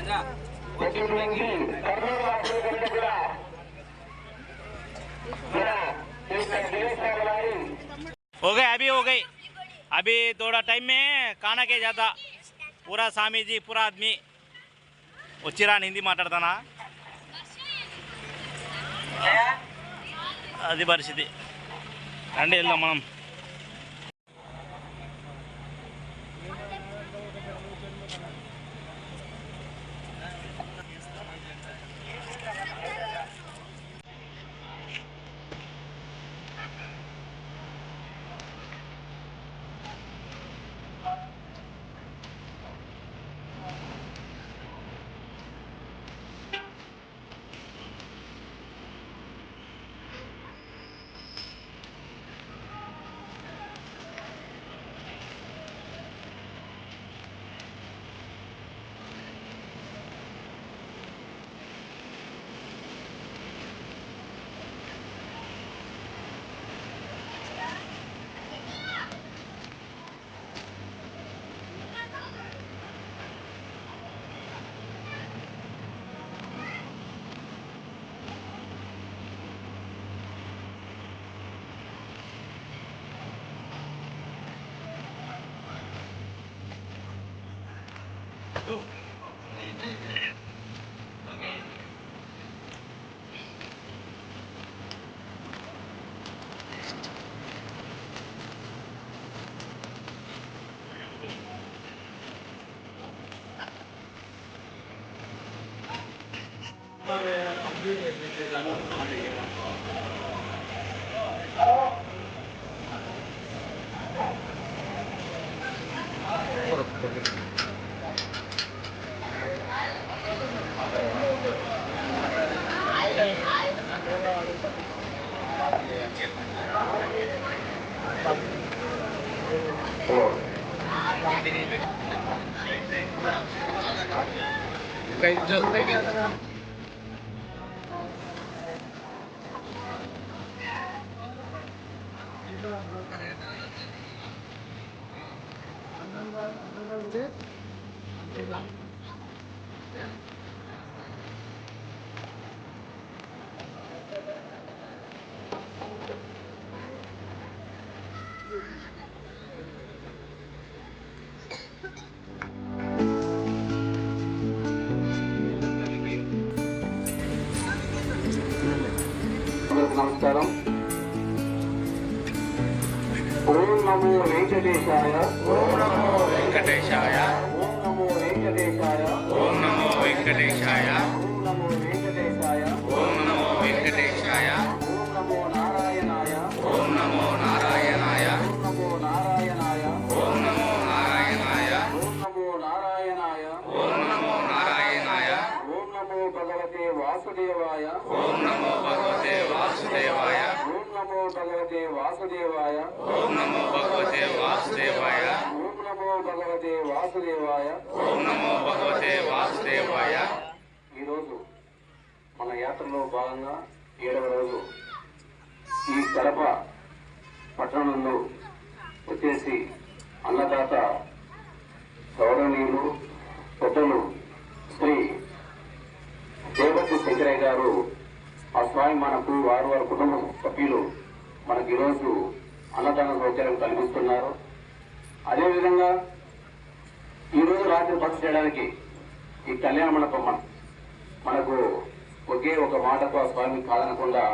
हो गए, अभी हो गई। अभी थोड़ा टाइम में खाना के जाता पूरा स्वामी जी पूरा आदमी వచ్చిరా హిందీ మాట్లాడతానా అది పరిస్థితి రండి వెళ్దాం మనం నమస్కారం. ఓం నమో వెంకటేశాయ. ఓం నమో వెంకటేశాయ. ఓం నమో వెంకటేశాయ. ఓం నమో వెంకటేశాయ. ఓం నమో వెంకటేశాయ. ఓం నమో వెంకటేశాయ. ఓం నమో నారాయణాయ. ఓం నమో నారాయణాయ. ఓం నమో నారాయణాయ. ఓం నమో నారాయణాయ. ఓం నమో నారాయణాయ. ఓం నమో నారాయణాయ. ఓం నమో భగవతే వాసుదేవాయ. ఓం నమో భగవతే వాసుదేవాయ. ఓం నమో భగవతే వాసుదేవాయ. ఓం నమో భగవతే వాసుదేవాయ. ఓం నమో భగవతే వాసుదేవాయ. ఓం నమో భగవతే వాసుదేవాయ. ఈరోజు మన యాత్రలో భాగంగా 7వ రోజు ఈ కడప పట్టణంలో వచ్చేసి అన్నదాత గౌరవనీయులు పెద్దలు శ్రీ దేవతి శంకరయ్య గారు ఆ స్వామి మనకు వారి కుటుంబ సభ్యులు మనకు ఈరోజు అన్నదాన సౌకర్యం కల్పిస్తున్నారు. అదేవిధంగా ఈరోజు రాత్రి బస చేయడానికి ఈ కళ్యాణ మండపం మనకు ఒకే ఒక మాటకు ఆ స్వామి కాదనకుండా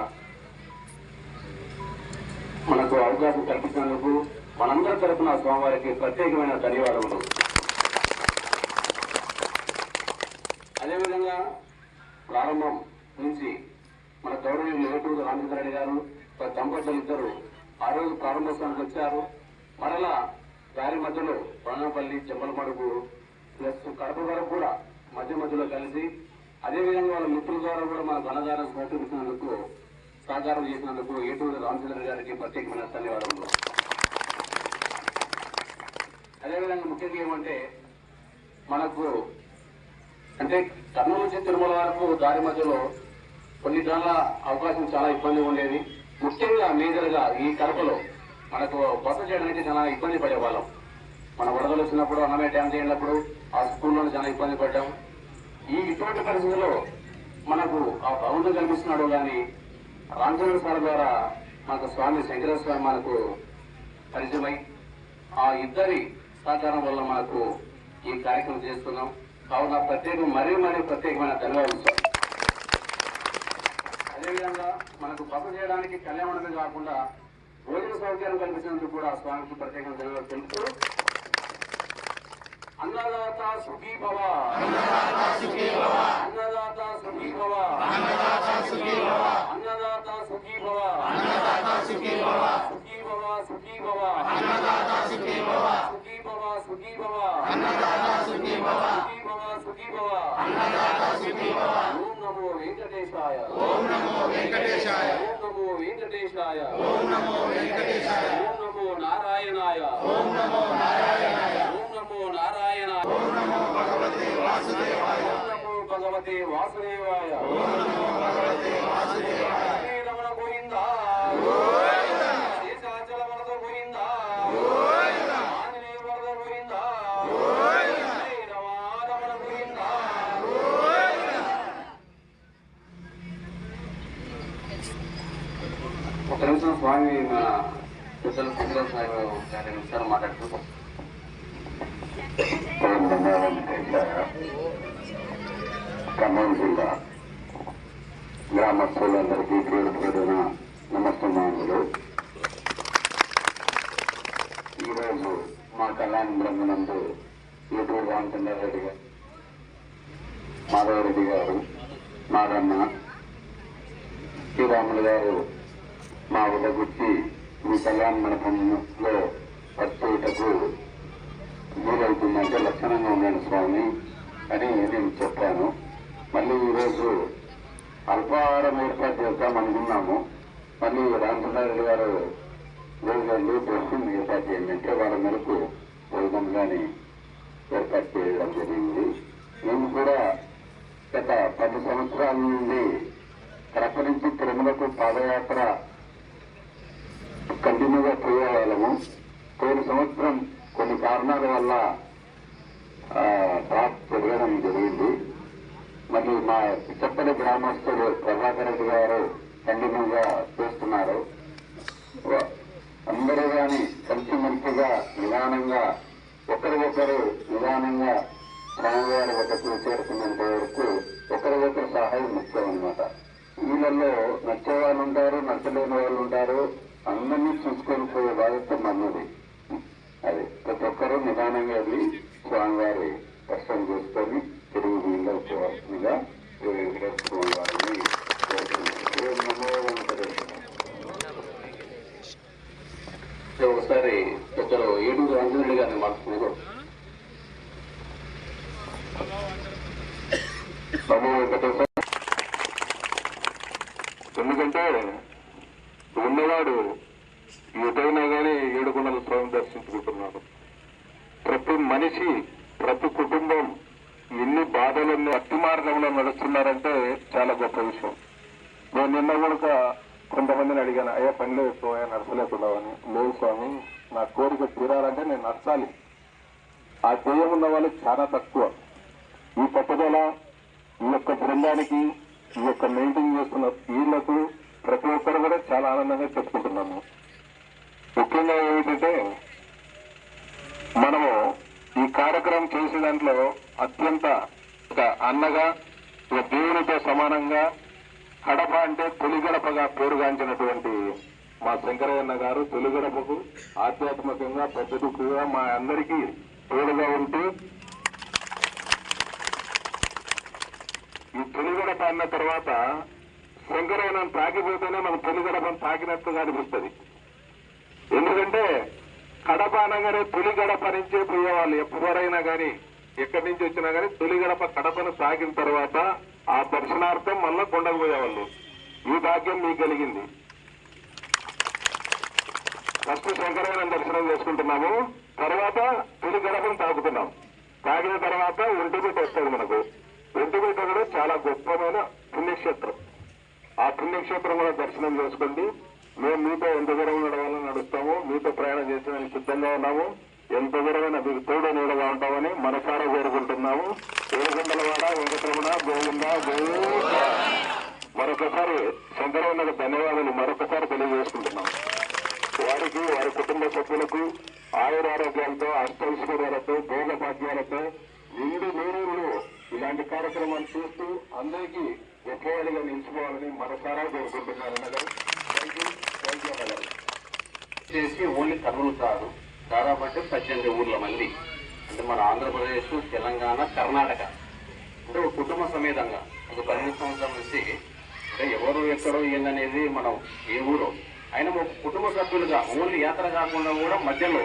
మనకు అవకాశం కల్పించినందుకు మనందరి తరఫున స్వామివారికి ప్రత్యేకమైన ధన్యవాదములు. అదేవిధంగా ప్రారంభం నుంచి మన గౌరవనీయులు ఏటూరు రామచంద్రరెడ్డి గారు దంపతులు ఇద్దరు ఆ రోజు ప్రారంభోత్సవానికి వచ్చారు. మరలా దారి మధ్యలో పరణపల్లి చెమ్మలమడుగు ప్లస్ కడప వరకు కూడా మధ్యలో కలిసి అదేవిధంగా వాళ్ళ మిత్రుల ద్వారా కూడా మన ఘనదారం సహకరించినందుకు సహకారం చేసినందుకు ఏటూరు రామచంద్ర గారికి ప్రత్యేకమైన ధన్యవాదములు. అదేవిధంగా ముఖ్యంగా ఏమంటే మనకు అంటే కర్నూలు నుంచి తిరుమల వరకు దారి మధ్యలో కొన్ని దానిల అవకాశం చాలా ఇబ్బంది ఉండేది. ముఖ్యంగా మేజర్ గా ఈ కడపలో మనకు బస చేయడానికి చాలా ఇబ్బంది పడేవాళ్ళం. మన వరదలు వచ్చినప్పుడు అన్నమే డ్యామ్ చేయనప్పుడు ఆ స్కూల్లో చాలా ఇబ్బంది పడ్డాం. ఇటువంటి పరిస్థితుల్లో మనకు ఆ భవనం కల్పిస్తున్నాడు. కానీ రామచంద్ర సార్ ద్వారా మనకు స్వామి శంకర స్వామి మనకు పరిచయమై ఆ ఇద్దరి సహకారం వల్ల మనకు ఈ కార్యక్రమం చేస్తున్నాం. కావున మరీ ప్రత్యేకమైన ధన్యవాదాలు సార్. అదేవిధంగా మనకు బస చేయడానికి కళ్యాణమే కాకుండా భోజన సౌకర్యం కల్పించినందుకు కూడా స్వామికి ప్రత్యేకంగా ధన్యవాదాలు తెలుపుతూ అన్నదాత సుఖీ భవ, అన్నదాత సుఖీ భవ, అన్నదాత సుఖీ భవ, అన్నదాత సుఖీ భవ, అన్నదాత సుఖీ భవ, అన్నదాత సుఖీ భవ, సుఖీ భవ, సుఖీ భవ, అన్నదాత సుఖీ భవ, సుఖీ భవ, సుఖీ భవ, అన్నదాత సుఖీ భవ, సుఖీ భవ, సుఖీ భవ, అన్నదాత సుఖీ భవ. ఓం నమో వెంకటేశాయ, ఓం నమో వెంకటేశాయ, ఓం నమో వెంకటేశాయ, ఓం నమో వెంకటేశాయ, ఓం నమో నారాయణాయ, ఓం నమో నారాయణాయ, ఓం నమో నారాయణ, ఓం నమో భగవతే వాసుదేవాయ, ఓం నమో భగవతే వాసుదేవాయ, ఓం నమో భగవతే వాసుదేవాయ. రమణ గోవిందా గోవిందా, శేషాచల వరద గోవిందా గోవిందా, ఆంజనేయ వరద గోవిందా గోవిందా, రమణ గోవిందా గోవిందా. ఒక నిమిషం స్వామి మన పెద్దలు శంకర స్వామి నిమిషాలు మాట్లాడుతూ ఖమ్మం జిల్లా గ్రామస్తులందరికీ పేరు పేరున నమస్తమానులు. ఈరోజు మా కళ్యాణ బృందనందు ఏటూరు రామచంద్రారెడ్డి గారు, మాధవరెడ్డి గారు, నాగన్న, శ్రీరాములు గారు మా ఉదగుచ్చి మీ కళ్యాణ మండపంలో వచ్చేటకు వీలవుతుందంటే లక్షణంగా ఉన్నాను స్వామి అని నేను చెప్పాను. మళ్ళీ ఈరోజు అల్పాహారం ఏర్పాటు చేద్దాం అనుకున్నాము. మళ్ళీ రామచంద్రారెడ్డి గారు రోజులు భోజనం ఏర్పాటు చేయండి అంటే వాళ్ళ మేరకు భోజనం కానీ ఏర్పాటు చేయడం జరిగింది. మేము కూడా గత 10 సంవత్సరాల నుండి కడప నుంచి తిరుమలకు పాదయాత్ర కంటిన్యూగా పోయేవాళ్ళము. పోయిన సంవత్సరం కొన్ని కారణాల వల్ల డ్రాప్ జరగడం జరిగింది. మళ్ళీ మా చెప్పని గ్రామస్తులు ప్రభాకర్ రెడ్డి గారు కంటిన్యూగా చేస్తున్నారు. అందరూ కానీ కలిసిమెలిసిగా నిదానంగా ఒకరికొకరు నిదానంగా స్వామివారి వద్దకు చేరుకున్నంత వరకు ఒకరికొకరు సహాయం ముఖ్యం అన్నమాట. వీళ్ళల్లో నచ్చే వాళ్ళు ఉంటారు, నచ్చలేని వాళ్ళు ఉంటారు. అందరినీ చూసుకొని పోయే బాధ్యత మన్నది. అది ప్రతి ఒక్కరూ నిదానంగా వెళ్ళి స్వామివారి దర్శనం చేసుకొని తిరిగి వీళ్ళు వచ్చేవాల్సిందిగా వెంకటేశ్వర వారిని ఒకసారి పెద్దలు ఏడూరు రామచంద్రుడి గారిని మాట్లాడుతున్నారు. ఎందుకంటే ఉన్నవాడు ఎటైనా కానీ ఏడుకొండల స్వామి దర్శించుకుంటున్నాడు. ప్రతి మనిషి, ప్రతి కుటుంబం ఎన్ని బాధలన్నీ అట్టి మార్గంలో నడుస్తున్నారంటే చాలా గొప్ప విషయం. నేను నిన్న కూడా కొంతమందిని అడిగాను, అయ్యా పనిలో ఎక్కువ నడచలేకున్నావని. లేదు స్వామి, నా కోరిక తీరాలంటే నేను నడచాలి. ఆ ధ్యేయం ఉన్న వాళ్ళు చాలా తక్కువ. ఈ పట్టుదల ఈ యొక్క బృందానికి, ఈ యొక్క మెయింటైన్ చేస్తున్న వీళ్లకు ప్రతి ఒక్కరు కూడా చాలా ఆనందంగా చెప్పుకుంటున్నాము. ముఖ్యంగా ఏమిటంటే మనము ఈ కార్యక్రమం చేసే దాంట్లో అత్యంత ఒక అన్నగా, ఒక దేవునితో సమానంగా కడప అంటే తొలి గడపగా పేరుగాంచినటువంటి మా శంకరయ్య గారు తొలి గడపకు ఆధ్యాత్మికంగా పెద్దదిగా మా అందరికీ తోడుగా ఉంటూ ఈ తొలి గడప అన్న తర్వాత శంకరయ్యను తాకిపోతేనే మన తొలి గడపను తాకినట్టుగా అనిపిస్తుంది. ఎందుకంటే కడప అనగానే తొలి గడప నుంచే పోయేవాళ్ళు. ఎవరైనా కానీ ఎక్కడి నుంచి వచ్చినా కానీ తొలి గడప కడపను తాకిన తర్వాత ఆ దర్శనార్థం మళ్ళా కొండకు పోయేవాళ్ళు. ఈ భాగ్యం మీకు కలిగింది. ఫస్ట్ శంకరయ్య దర్శనం చేసుకుంటున్నాము, తర్వాత తొలి గడపను తాకుతున్నాం. తాకిన తర్వాత ఒంటిపేట వస్తుంది మనకు. ఒంటిపేట కూడా చాలా గొప్పమైన పుణ్యక్షేత్రం. ఆ పుణ్యక్షేత్రం కూడా దర్శనం చేసుకోండి. మేము మీతో ఎంత దూరం నడవాలని నడుస్తాము, మీతో ప్రయాణం చేసేదానికి సిద్ధంగా ఉన్నాము. ఎంత దూరమైన మీకు తోడు నీడగా ఉంటామని మనసారా కోరుకుంటున్నాము. ఏడుకొండలవాడ వెంకటరమణ గోవింద గోవింద. మరొకసారి శంకరన్నకు ధన్యవాదాలు మరొకసారి తెలియజేసుకుంటున్నాం. వారికి వారి కుటుంబ సభ్యులకు ఆయురారోగ్యాలతో అష్టైశ్వర్యాలతో భోగ భాగ్యాలతో నిండు నూరులు ఇలాంటి కార్యక్రమాలు చూస్తూ అందరికీ గొప్పవాడిగా నిలిచిపోవాలని మరోసారా కోరుకుంటున్నారు అన్నగారు. థ్యాంక్ యూ అన్నగారు. చేసి ఓన్లీ కర్నూలు కాదు, దాదాపు 18 ఊర్ల మంది అంటే మన ఆంధ్రప్రదేశ్, తెలంగాణ, కర్ణాటక అంటే ఒక కుటుంబ సమేతంగా ఒక 15 సంవత్సరాల నుంచి అంటే ఎవరు ఎక్కడో ఏందనేది మనం ఏ ఊరో అయినా ఒక కుటుంబ సభ్యులుగా ఓన్లీ యాత్ర కాకుండా కూడా మధ్యలో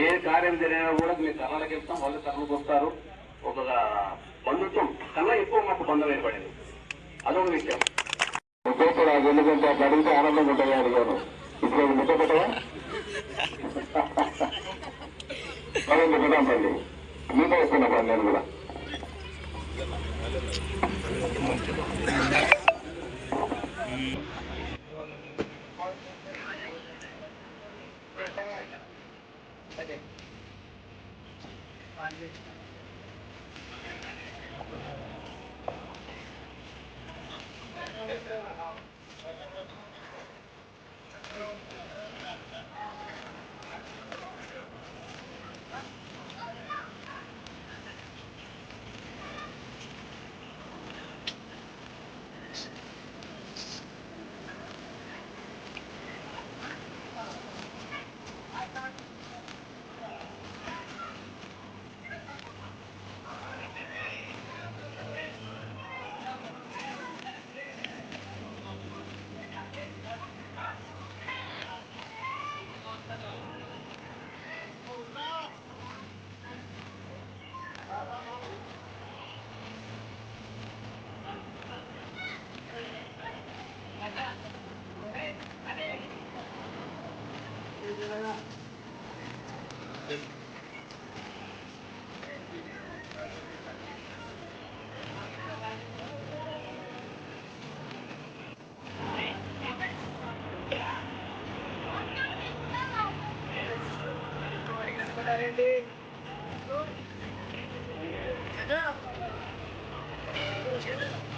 ఏ కార్యం జరిగినా కూడా మీరు కర్ణాటక వెళ్తాం, వాళ్ళు కర్నూలుకు వస్తారు. ఒక బంధుత్వం కన్నా ఎక్కువ మాకు బంధం ఏర్పడింది. అదొక విషయం. ముఖ్యపడాలి, ఎందుకంటే అట్లా అడిగితే ఆనందంగా ఉంటాయి అడిగాను. ఇప్పుడు ముఖ్య పెట్టవా మనం పెట్టాం పండి మీతో వస్తున్నా పండి నేను కూడా. Ada.